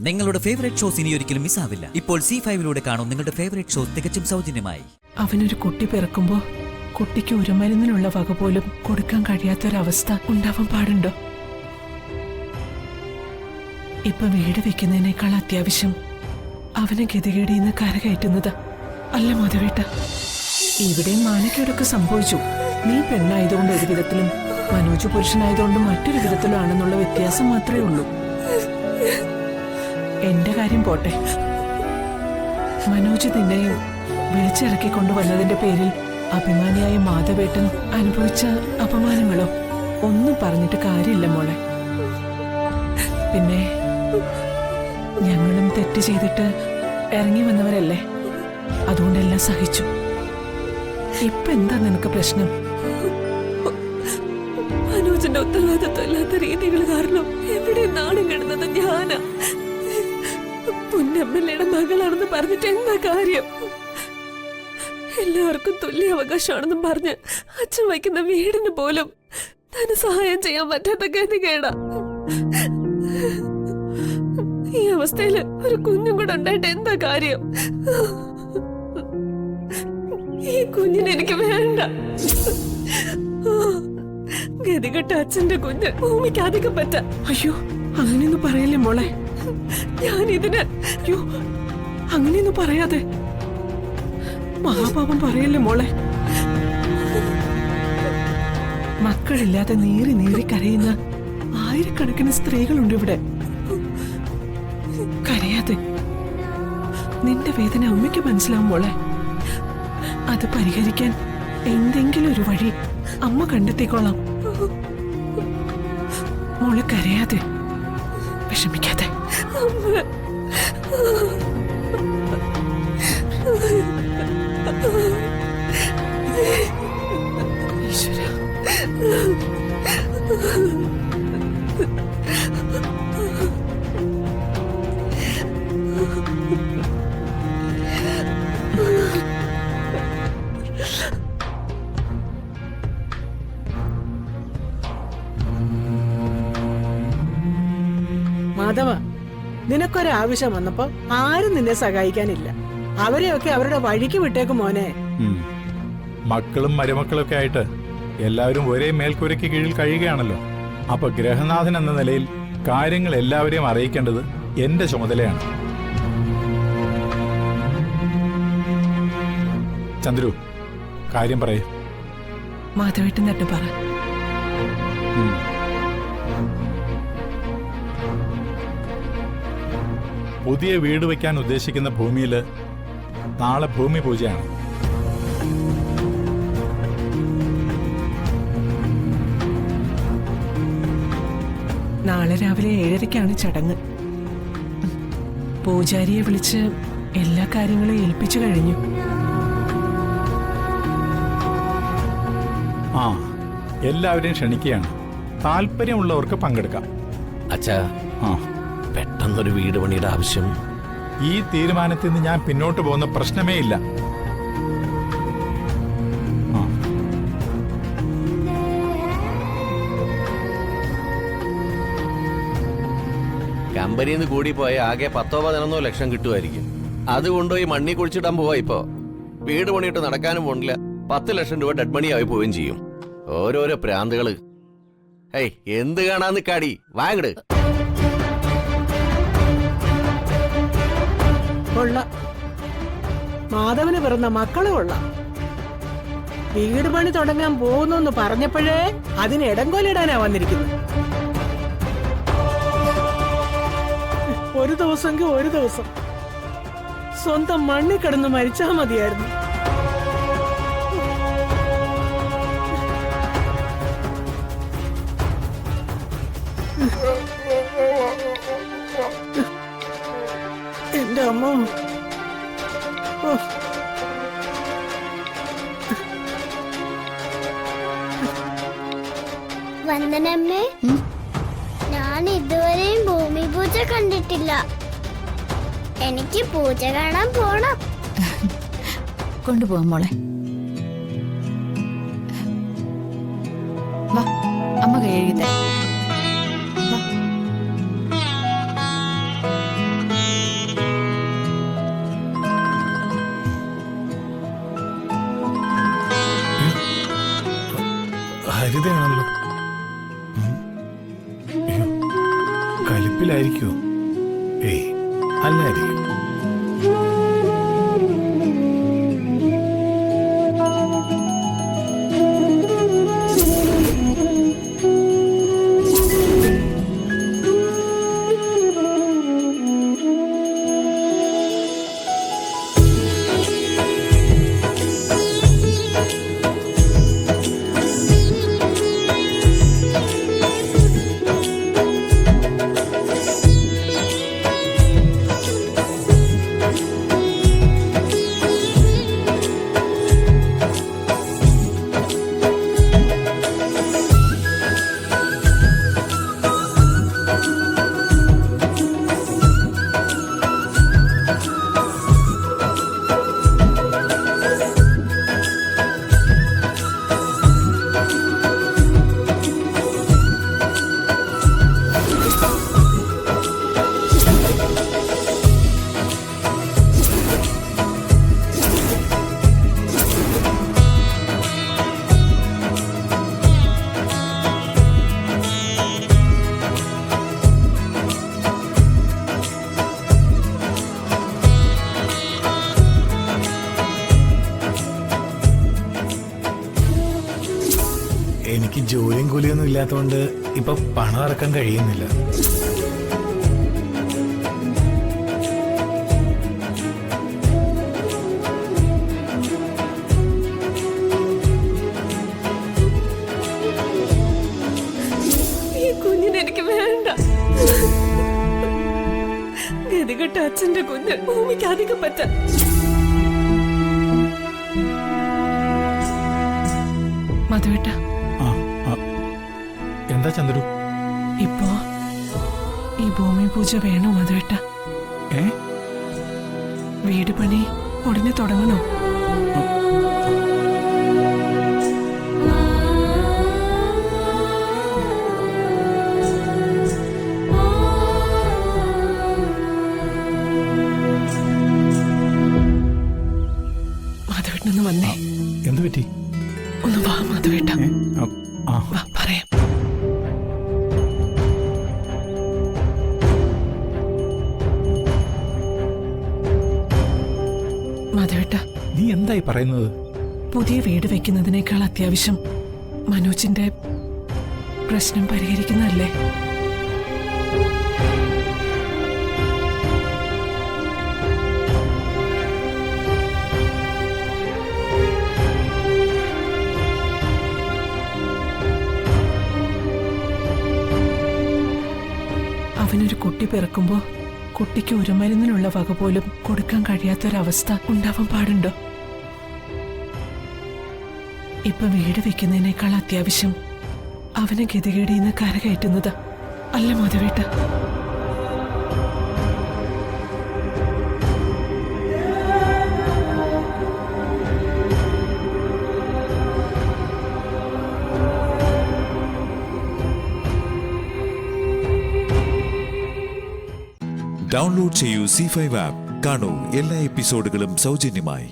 നിങ്ങളുടെ favourite shows ഇനി ഒരിക്കലും മിസ്സാവില്ല. ഇപ്പോൾ C5 കാണും നിങ്ങളുടെ ഫേവറേറ്റ് ഷോസ് തികച്ചും സൗജന്യമായി. അവനൊരു കുട്ടി പിറക്കുമ്പോ കുട്ടിക്ക് ഒരു മരുന്നിനുള്ള വക പോലും കൊടുക്കാൻ കഴിയാത്തൊരവസ്ഥ ഉണ്ടാവാൻ പാടുണ്ടോ? ഇപ്പൊ വീട് വെക്കുന്നതിനേക്കാൾ അത്യാവശ്യം അവനെ ഗതികേടിന്ന് കരകയറ്റുന്നത് അല്ല മാധവേട്ട. ഇവിടെയും മാനക്കേടൊക്കെ സംഭവിച്ചു. നീ പെണ്ണായതുകൊണ്ട് ഒരു വിധത്തിലും മനോജ് പുരുഷനായതുകൊണ്ട് മറ്റൊരു വിധത്തിലും ആണെന്നുള്ള വ്യത്യാസം മാത്രമേ ഉള്ളൂ. എന്റെ കാര്യം പോട്ടെ, മനോജ് നിന്നെയും വിളിച്ചിറക്കിക്കൊണ്ടുവന്നതിന്റെ പേരിൽ അഭിമാനിയായ മാധവേട്ടൻ അനുഭവിച്ച അപമാനങ്ങളോ ഒന്നും പറഞ്ഞിട്ട് കാര്യമില്ല മോളെ. പിന്നെ ഞങ്ങളും തെറ്റ് ചെയ്തിട്ട് ഇറങ്ങി വന്നവരല്ലേ, അതുകൊണ്ടെല്ലാം സഹിച്ചു. ഇപ്പൊ എന്താ നിനക്ക് പ്രശ്നം? മനോജിന്റെ ഉത്തരവാദിത്വം ഇല്ലാത്ത രീതികൾ കാരണം എവിടെ നാണം കിടന്നത് ഞാനാ. പൊന്നമ്മയുടെ മകളാണെന്ന് പറഞ്ഞിട്ട് എന്താ കാര്യം? എല്ലാവർക്കും തുല്യ അവകാശമാണെന്നും പറഞ്ഞ് അച്ഛൻ വയ്ക്കുന്ന വീടിന് പോലും ധനസഹായം ചെയ്യാൻ പറ്റാത്ത ഗതികേടാ. ഈ അവസ്ഥയില് ഒരു കുഞ്ഞും കൂടെ ഉണ്ടായിട്ട് എന്താ കാര്യം? ഈ കുഞ്ഞിനെ എനിക്ക് വേണ്ട. ഗതികെട്ട അച്ഛന്റെ കുഞ്ഞ് ഭൂമിക്ക് അധികം പറ്റ. അയ്യോ, അങ്ങനെയൊന്നും പറയല്ലേ മോളെ. ഞാനിതിന് അയ്യോ, അങ്ങനെയൊന്നും പറയാതെ. മഹാപാപം പറയല്ലേ മോളെ. മക്കളില്ലാതെ നീറി നീറി കരയുന്ന ആയിരക്കണക്കിന് സ്ത്രീകളുണ്ട് ഇവിടെ. കരയാതെ. നിന്റെ വേദന അമ്മയ്ക്ക് മനസ്സിലാവും മോളെ. അത് പരിഹരിക്കാൻ എന്തെങ്കിലും ഒരു വഴി അമ്മ കണ്ടെത്തിക്കോളാം. മോളെ കരയാതെ, വിഷമിക്കാതെ. ഈശ്വര, മാധവ, നിനക്കൊരാവശ്യം വന്നപ്പോ ആരും നിന്നെ സഹായിക്കാനില്ല. അവരെയൊക്കെ അവരുടെ വഴിക്ക് വിട്ടേക്കും മോനെ. മക്കളും മരുമക്കളൊക്കെ ആയിട്ട് എല്ലാവരും ഒരേ മേൽക്കൂരയ്ക്ക് കീഴിൽ കഴിയുകയാണല്ലോ. അപ്പൊ ഗ്രഹനാഥൻ എന്ന നിലയിൽ കാര്യങ്ങൾ എല്ലാവരെയും അറിയിക്കേണ്ടത് എന്റെ ചുമതലയാണ്. ചന്ദ്രു, കാര്യം പറയൂ. മാധവേട്ടൻ തട്ട് പറ. പുതിയ വീട് വയ്ക്കാൻ ഉദ്ദേശിക്കുന്ന ഭൂമിയില് നാളെ ഭൂമി പൂജയാണ്. നാളെ രാവിലെ 7:30 ചടങ്ങ്. പൂജാരിയെ വിളിച്ച് എല്ലാ കാര്യങ്ങളും ഏൽപ്പിച്ചു കഴിഞ്ഞു. ആ, എല്ലാവരെയും ക്ഷണിക്കുകയാണ്. താല്പര്യമുള്ളവർക്ക് പങ്കെടുക്കാം. അച്ഛാ, ആ, പെട്ടെന്നൊരു വീട് പണിയുടെ ആവശ്യം. ഈ തീരുമാനത്തിൽ നിന്ന് ഞാൻ പിന്നോട്ട് പോകുന്ന പ്രശ്നമേ ഇല്ല. കമ്പനിയിൽ നിന്ന് കൂടി പോയ ആകെ 10-11 ലക്ഷം കിട്ടുമായിരിക്കും. അത് കൊണ്ടുപോയി മണ്ണി കുഴിച്ചിടാൻ പോവാ. ഇപ്പോ വീട് പണിയിട്ട് നടക്കാനും പോണില്ല. 10 ലക്ഷം രൂപ ഡെഡ് മണി ആയി പോവുകയും ചെയ്യും. ഓരോരോ പ്രാന്തുകള്. ഏയ്, എന്ത് കാണാന്ന് കാടി വാങ്ങട്. മാധവന് പിറന്ന മക്കളും കൊള്ളാം. വീട് പണി തുടങ്ങാൻ പോകുന്നു പറഞ്ഞപ്പോഴേ അതിന് ഇടംകൊലിടാനാ വന്നിരിക്കുന്നത്. ഒരു ദിവസമെങ്കിൽ ഒരു ദിവസം സ്വന്തം മണ്ണിൽ കിടന്ന് മരിച്ചാ മതിയായിരുന്നു. എന്റെ അമ്മ. വന്ദനമ്മേ, ഞാൻ ഇതുവരെയും ഭൂമി പൂജ കണ്ടിട്ടില്ല. എനിക്ക് പൂജ കാണാൻ പോണം. കൊണ്ടുപോവാം മോളെ. വാ, അമ്മ കൈ കഴുകി തരാം. വാ. ഏയ് അല്ലായിരിക്കും. എനിക്ക് ജോലിയും കൂലിയൊന്നും ഇല്ലാത്തതുകൊണ്ട് ഇപ്പൊ പണം ഇറക്കാൻ കഴിയുന്നില്ല. ഈ കുഞ്ഞിനെ എനിക്ക് വേണ്ട. ഗതികെട്ട അച്ഛന്റെ കുഞ്ഞ് ഭൂമിക്ക് അധികം പറ്റ. മധുവേട്ട, എന്താ ചന്ദ്രു? ഇപ്പോ ഈ ഭൂമി പൂജ വേണോ മധുവേട്ട? വീട് പണി ഉടനെ തുടങ്ങണോ? മധുവേട്ടനൊന്ന് വന്നേ. എന്ത് പറ്റി? ഒന്ന് വാ മധുവേട്ട, വാ പറയാം. മധുവേട്ട, നീ എന്തായി പറയുന്നത്? പുതിയ വീട് വെക്കുന്നതിനേക്കാൾ അത്യാവശ്യം മനോജിന്റെ പ്രശ്നം പരിഹരിക്കുന്നതല്ലേ? അവനൊരു കുട്ടി പിറക്കുമ്പോ കുട്ടിക്ക് ഒരു മരുന്നിനുള്ള വക പോലും കൊടുക്കാൻ കഴിയാത്തൊരവസ്ഥ ഉണ്ടാവാൻ പാടുണ്ടോ? ഇപ്പൊ വീട് വെക്കുന്നതിനേക്കാൾ അത്യാവശ്യം അവനെ ഗതികേടിന്ന് കരകയറ്റുന്നത് അല്ല മധുവേട്ട? ഡൗൺലോഡ് ചെയ്യൂ C5 ആപ്പ്. കാണൂ എല്ലാ എപ്പിസോഡുകളും സൗജന്യമായി.